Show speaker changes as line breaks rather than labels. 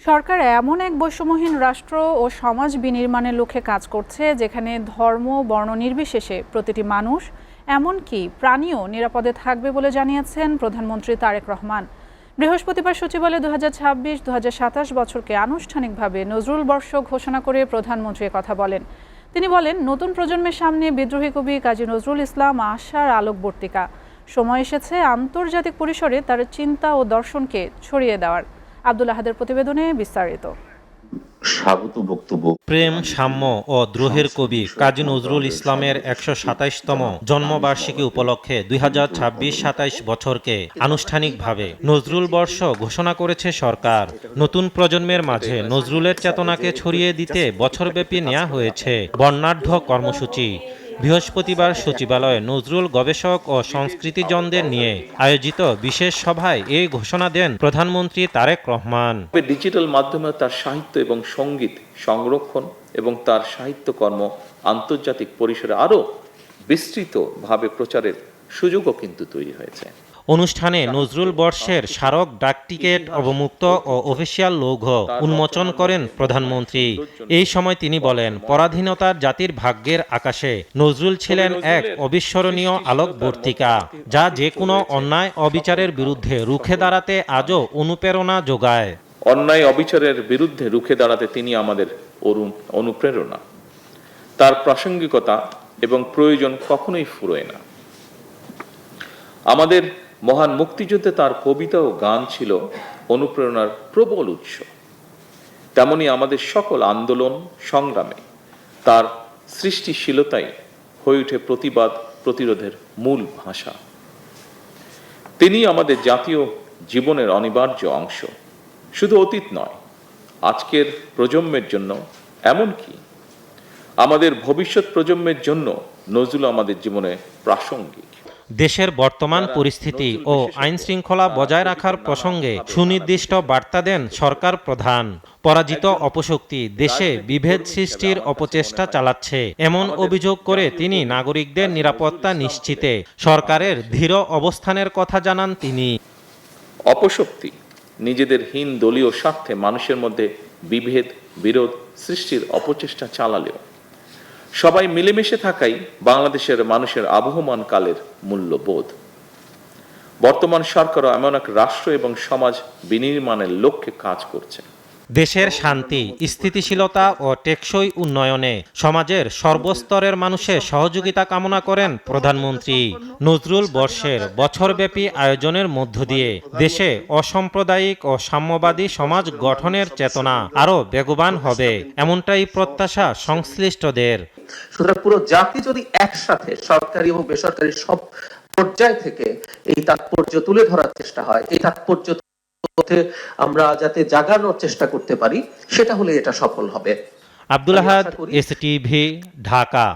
সরকার এমন এক বৈষম্যহীন রাষ্ট্র ও সমাজ বিনির্মাণের লক্ষ্যে কাজ করছে যেখানে ধর্ম বর্ণ নির্বিশেষে প্রতিটি মানুষ এমনকি প্রাণীও নিরাপদে থাকবে বলে জানিয়েছেন প্রধানমন্ত্রী তারেক রহমান। বৃহস্পতিবার সচিবালয়ে 2026-2027 বছরকে আনুষ্ঠানিকভাবে নজরুল বর্ষ ঘোষণা করে প্রধানমন্ত্রী কথা বলেন। তিনি বলেন, নতুন প্রজন্মের সামনে বিদ্রোহী কবি কাজী নজরুল ইসলাম আশার আলোকবর্তিকা। সময় এসেছে আন্তর্জাতিক পরিসরে তার চিন্তা ও দর্শনকে ছড়িয়ে দেওয়ার। আব্দুল আহাদের প্রতিবেদনে বিস্তারিত।
স্বাগত বক্তব্য।
প্রেম, সাম্য ও দ্রোহের কবি কাজী নজরুল ইসলামের 127তম জন্মবার্ষিকী উপলক্ষে 2026-27 বছরকে আনুষ্ঠানিকভাবে নজরুল বর্ষ ঘোষণা করেছে সরকার। নতুন প্রজন্মের মাঝে নজরুলের চেতনাকে ছড়িয়ে দিতে বছরব্যাপী নেওয়া হয়েছে বর্ণাঢ্য কর্মসূচি। বৃহস্পতিবার সচিবালয়ে নজরুল গবেষক ও সংস্কৃতিজনদের নিয়ে আয়োজিত বিশেষ সভায় এই ঘোষণা দেন প্রধানমন্ত্রী তারেক রহমান।
ডিজিটাল মাধ্যমে তার সাহিত্য এবং সঙ্গীত সংরক্ষণ এবং তার সাহিত্যকর্ম আন্তর্জাতিক পরিসরে আরও বিস্তৃতভাবে প্রচারের সুযোগও কিন্তু তৈরি হয়েছে।
অনুষ্ঠানে নজরুল বর্ষের স্মারক ডাকটিকেট অবমুক্ত ও অফিসিয়াল লৌঘ উন্মোচন করেন প্রধানমন্ত্রী। এই সময় তিনি বলেন, পরাধীনতার জাতির ভাগ্যের আকাশে নজরুল ছিলেন এক অবিস্মরণীয় আলোকবর্তিকা, যা যে কোনো অন্যায় অবিচারের বিরুদ্ধে রুখে দাঁড়াতে আজও অনুপ্রেরণা যোগায়।
অন্যায় অবিচারের বিরুদ্ধে রুখে দাঁড়াতে তিনি আমাদের অনুপ্রেরণা। তার প্রাসঙ্গিকতা এবং প্রয়োজন কখনোই ফুরোয় না। আমাদের মহান মুক্তিযুদ্ধে তার কবিতা ও গান ছিল অনুপ্রেরণার প্রবল উৎস। তেমনি আমাদের সকল আন্দোলন সংগ্রামে তার সৃষ্টিশীলতাই হয়ে ওঠে প্রতিবাদ প্রতিরোধের মূল ভাষা। তিনি আমাদের জাতীয় জীবনের অনিবার্য অংশ, শুধু অতীত নয়, আজকের প্রজন্মের জন্য, এমনকি আমাদের ভবিষ্যৎ প্রজন্মের জন্য নজরুল আমাদের জীবনে প্রাসঙ্গিক।
দেশের বর্তমান পরিস্থিতি ও আইন শৃঙ্খলা বজায় রাখার প্রসঙ্গে সুনির্দিষ্ট বার্তা দেন সরকার প্রধান। পরাজিত অপশক্তি দেশে বিভেদ সৃষ্টির অপচেষ্টা চালাচ্ছে এমন অভিযোগ করে তিনি নাগরিকদের নিরাপত্তা নিশ্চিতে সরকারের দৃঢ় অবস্থানের কথা জানান তিনি।
অপশক্তি নিজেদের হীন দলীয় স্বার্থে মানুষের মধ্যে বিভেদ বিরোধ সৃষ্টির অপচেষ্টা চালালেও সবাই মিলেমিশে থাকাই বাংলাদেশের মানুষের আবহমান কালের মূল্যবোধ। বর্তমান সরকারও এমন এক রাষ্ট্র এবং সমাজ বিনির্মাণের লক্ষ্যে কাজ করছে।
দেশের শান্তি, স্থিতিশীলতা ও টেকসই উন্নয়নে সমাজের সর্বস্তরের মানুষের সহযোগিতা কামনা করেন প্রধানমন্ত্রী। নজরুল বর্ষের বছরব্যাপী আয়োজনের মধ্য দিয়ে দেশে অসাম্প্রদায়িক ও সাম্যবাদী সমাজ গঠনের চেতনা আরও বেগবান হবে, এমনটাই প্রত্যাশা সংশ্লিষ্টদের।
সুতরাং পুরো জাতি যদি একসাথে সরকারি এবং বেসরকারি সব পর্যায় থেকে এই তাৎপর্য তুলে ধরার চেষ্টা হয়, এই তাৎপর্য আমরা যাতে জাগানোর চেষ্টা করতে পারি, সেটা হলে এটা সফল হবে।
আব্দুল আহাদ, এসটিভি, ঢাকা।